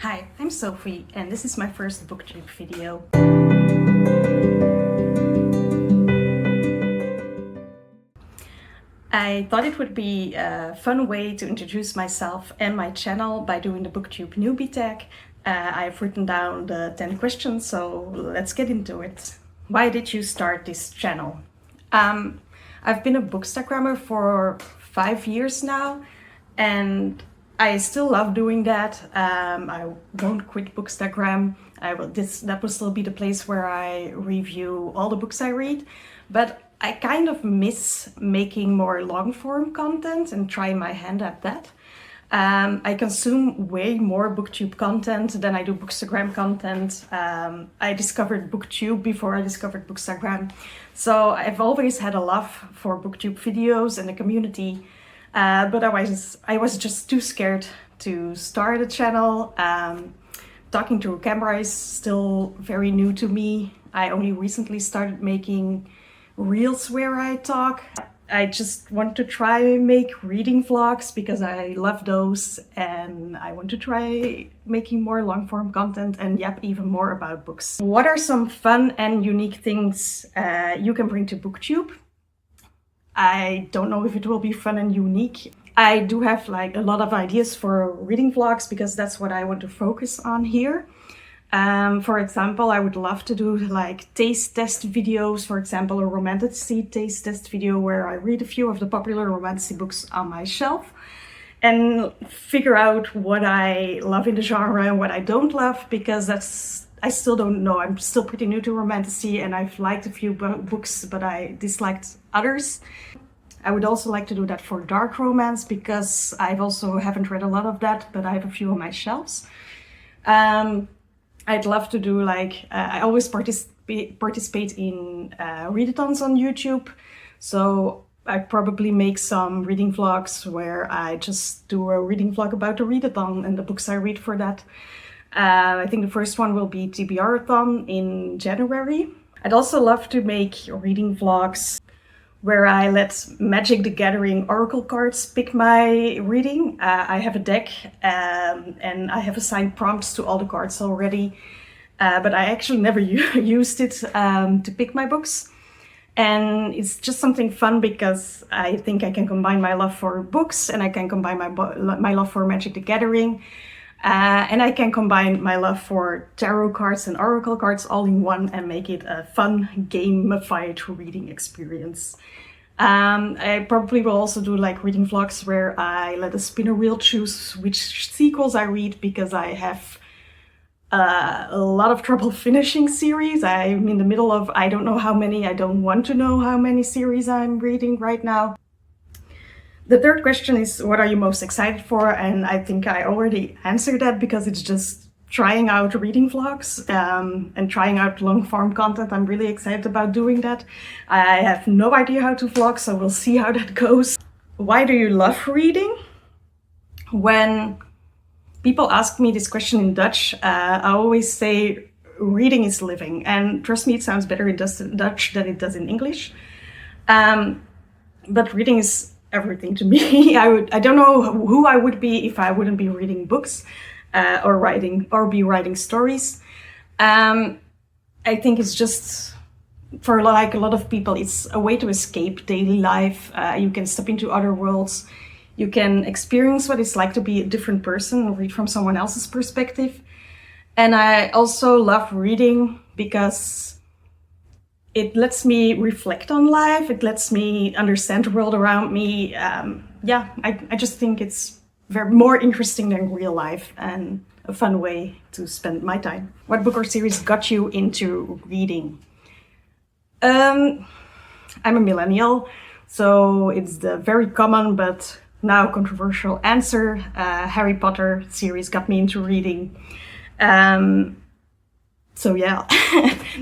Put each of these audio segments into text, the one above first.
Hi, I'm Sophie and this is my first Booktube video. I thought it would be a fun way to introduce myself and my channel by doing the Booktube newbie tag. I've written down the 10 questions, so let's get into it. Why did you start this channel? I've been a Bookstagrammer for 5 years now, and I still love doing that. I won't quit Bookstagram. That will still be the place where I review all the books I read, but I kind of miss making more long-form content and trying my hand at that. I consume way more Booktube content than I do Bookstagram content. I discovered Booktube before I discovered Bookstagram, so I've always had a love for Booktube videos and the community. But I was just too scared to start a channel. Talking to a camera is still very new to me. I only recently started making reels where I talk. I just want to try make reading vlogs because I love those, and I want to try making more long-form content and yap even more about books. What are some fun and unique things you can bring to Booktube? I don't know if it will be fun and unique. I do have like a lot of ideas for reading vlogs because that's what I want to focus on here. For example, I would love to do like taste test videos, for example, a romantasy taste test video where I read a few of the popular romantasy books on my shelf and figure out what I love in the genre and what I don't love, because I still don't know. I'm still pretty new to romantasy and I've liked a few books, but I disliked others. I would also like to do that for dark romance because I've also haven't read a lot of that, but I have a few on my shelves. I'd love to do like, I always participate in readathons on YouTube. So I probably make some reading vlogs where I just do a reading vlog about the readathon and the books I read for that. I think the first one will be TBRathon in January. I'd also love to make reading vlogs where I let Magic the Gathering Oracle cards pick my reading. I have a deck and I have assigned prompts to all the cards already, but I actually never used it to pick my books. And it's just something fun because I think I can combine my love for books and I can combine my love for Magic the Gathering. And I can combine my love for tarot cards and oracle cards all in one and make it a fun, gamified reading experience. I probably will also do like reading vlogs where I let a spinner wheel choose which sequels I read, because I have a lot of trouble finishing series. I'm in the middle of I don't know how many, I don't want to know how many series I'm reading right now. The third question is, what are you most excited for? And I think I already answered that because it's just trying out reading vlogs and trying out long-form content. I'm really excited about doing that. I have no idea how to vlog, so we'll see how that goes. Why do you love reading? When people ask me this question in Dutch, I always say reading is living. And trust me, it sounds better in Dutch than it does in English. But reading is everything to me. I don't know who I would be if I wouldn't be reading books or writing stories. I think it's just, for like a lot of people, it's a way to escape daily life. You can step into other worlds. You can experience what it's like to be a different person, read from someone else's perspective. And I also love reading because it lets me reflect on life. It lets me understand the world around me. I just think it's more interesting than real life and a fun way to spend my time. What book or series got you into reading? I'm a millennial, so it's the very common but now controversial answer. Harry Potter series got me into reading. So yeah,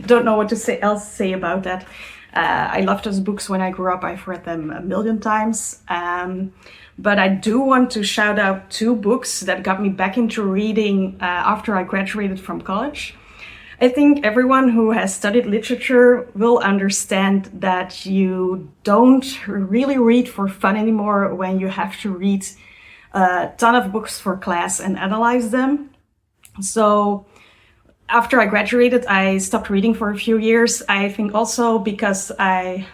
don't know what to else say about that. I loved those books when I grew up. I've read them a million times. But I do want to shout out 2 books that got me back into reading after I graduated from college. I think everyone who has studied literature will understand that you don't really read for fun anymore when you have to read a ton of books for class and analyze them. So after I graduated, I stopped reading for a few years. I think also because I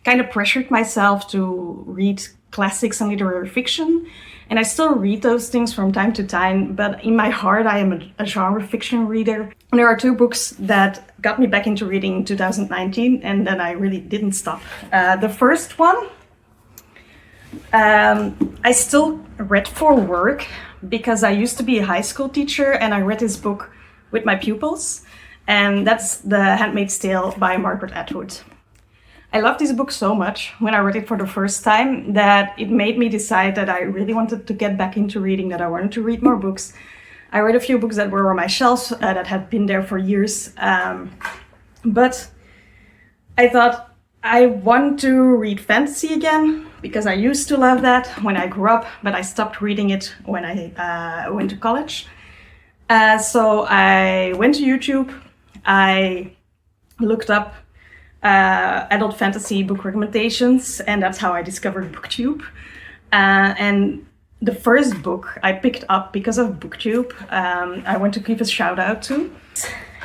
kind of pressured myself to read classics and literary fiction. And I still read those things from time to time, but in my heart, I am a genre fiction reader. And there are two books that got me back into reading in 2019, and then I really didn't stop. The first one, I still read for work because I used to be a high school teacher, and I read this book with my pupils, and that's The Handmaid's Tale by Margaret Atwood. I loved this book so much when I read it for the first time that it made me decide that I really wanted to get back into reading, that I wanted to read more books. I read a few books that were on my shelves that had been there for years, but I thought I want to read fantasy again because I used to love that when I grew up, but I stopped reading it when I went to college. So I went to YouTube, I looked up adult fantasy book recommendations, and that's how I discovered Booktube. And the first book I picked up because of Booktube, I want to give a shout out to.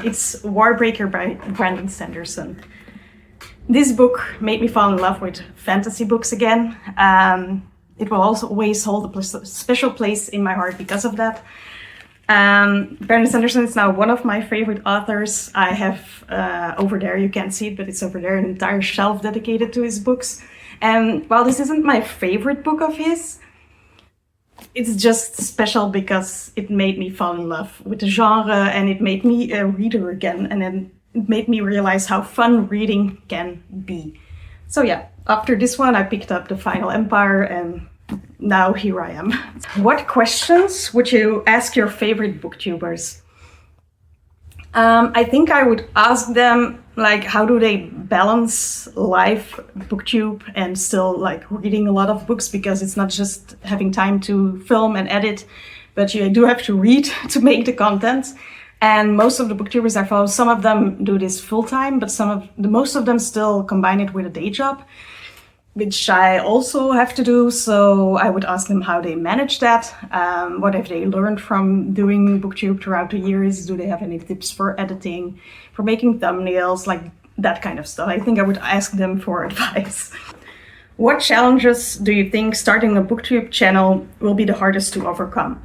It's Warbreaker by Brandon Sanderson. This book made me fall in love with fantasy books again. It will also always hold a special place in my heart because of that. Brandon Sanderson is now one of my favorite authors. I have over there, you can't see it, but it's over there, an entire shelf dedicated to his books. And while this isn't my favorite book of his, it's just special because it made me fall in love with the genre, and it made me a reader again, and then it made me realize how fun reading can be. So yeah, after this one I picked up The Final Empire, and now here I am. What questions would you ask your favorite booktubers? I think I would ask them, like, how do they balance live booktube and still like reading a lot of books, because it's not just having time to film and edit, but you do have to read to make the content. And most of the booktubers I follow, some of them do this full time, but most of them still combine it with a day job, which I also have to do. So I would ask them how they manage that. What have they learned from doing booktube throughout the years? Do they have any tips for editing, for making thumbnails, like that kind of stuff? I think I would ask them for advice. What challenges do you think starting a booktube channel will be the hardest to overcome?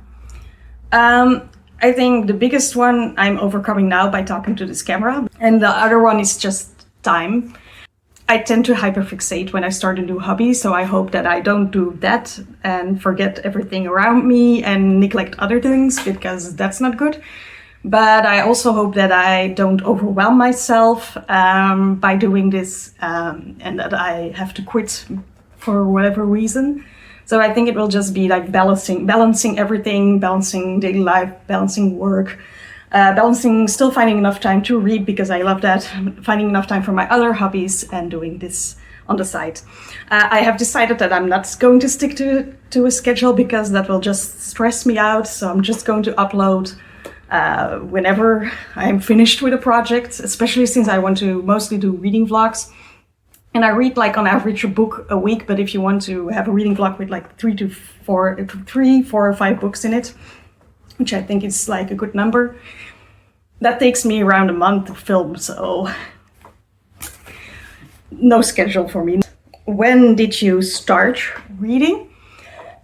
I think the biggest one I'm overcoming now by talking to this camera, and the other one is just time. I tend to hyperfixate when I start a new hobby, so I hope that I don't do that and forget everything around me and neglect other things, because that's not good. But I also hope that I don't overwhelm myself by doing this, and that I have to quit for whatever reason. So I think it will just be like balancing everything, balancing daily life, balancing work, still finding enough time to read, because I love that, finding enough time for my other hobbies, and doing this on the side. I have decided that I'm not going to stick to a schedule, because that will just stress me out. So I'm just going to upload whenever I'm finished with a project, especially since I want to mostly do reading vlogs. And I read like on average a book a week, but if you want to have a reading vlog with like 3, 4 or 5 books in it, which I think is like a good number, that takes me around a month to film, so no schedule for me. When did you start reading?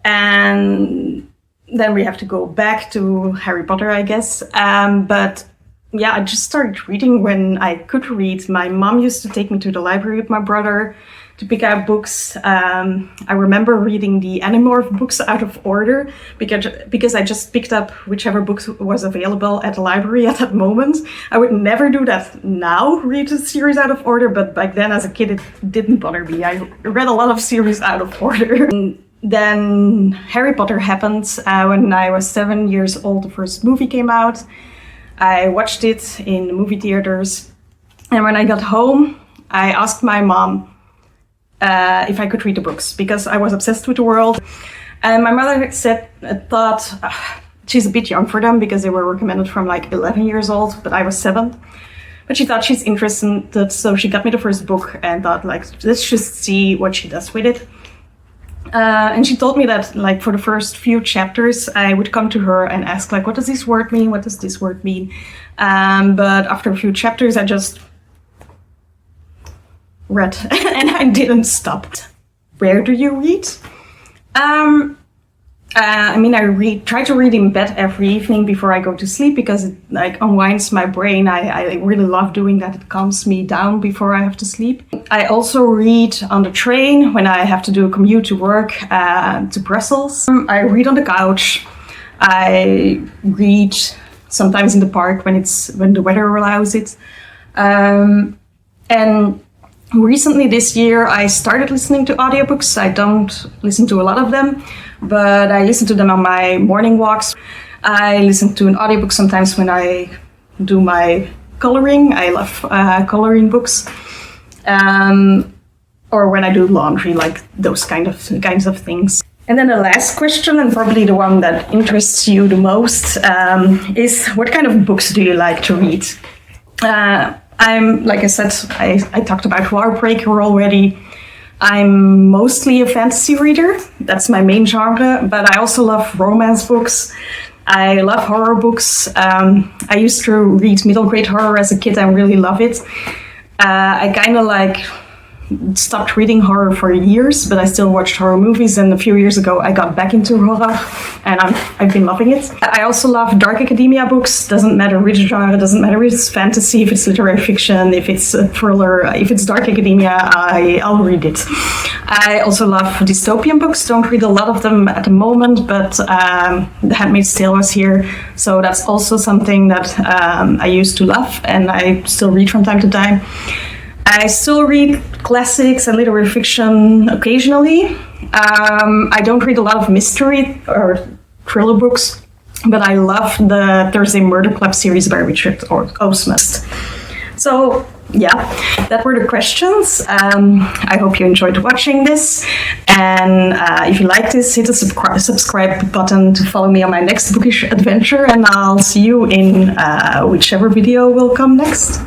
And then we have to go back to Harry Potter, I guess. But yeah, I just started reading when I could read. My mom used to take me to the library with my brother to pick out books. I remember reading the Animorph books out of order because I just picked up whichever book was available at the library at that moment. I would never do that now, read a series out of order, but back then as a kid it didn't bother me. I read a lot of series out of order. Then Harry Potter happened when I was 7 years old. The first movie came out. I watched it in the movie theaters, and when I got home, I asked my mom if I could read the books, because I was obsessed with the world. And my mother thought she's a bit young for them, because they were recommended from like 11 years old, but I was 7. But she thought she's interested, so she got me the first book and thought, like, let's just see what she does with it. And she told me that, like, for the first few chapters, I would come to her and ask, like, what does this word mean? What does this word mean? But after a few chapters, I just read and I didn't stop. Where do you read? I try to read in bed every evening before I go to sleep because it like unwinds my brain. I really love doing that. It calms me down before I have to sleep. I also read on the train when I have to do a commute to work to Brussels. I read on the couch. I read sometimes in the park when the weather allows it. And recently this year, I started listening to audiobooks. I don't listen to a lot of them, but I listen to them on my morning walks. I listen to an audiobook sometimes when I do my coloring. I love coloring books. Or when I do laundry, like those kinds of things. And then the last question, and probably the one that interests you the most, is what kind of books do you like to read? Like I said, I talked about Warbreaker already. I'm mostly a fantasy reader. That's my main genre, but I also love romance books. I love horror books. I used to read middle grade horror as a kid and really love it. I kind of stopped reading horror for years, but I still watched horror movies, and a few years ago I got back into horror and I've been loving it. I also love dark academia books. Doesn't matter which genre, doesn't matter if it's fantasy, if it's literary fiction, if it's a thriller, if it's dark academia, I'll read it. I also love dystopian books. Don't read a lot of them at the moment, but The Handmaid's Tale was here, so that's also something that I used to love and I still read from time to time. I still read classics and literary fiction occasionally. I don't read a lot of mystery or thriller books, but I love the Thursday Murder Club series by Richard Osmond. So yeah, that were the questions. I hope you enjoyed watching this. And if you like this, hit the subscribe button to follow me on my next bookish adventure. And I'll see you in whichever video will come next.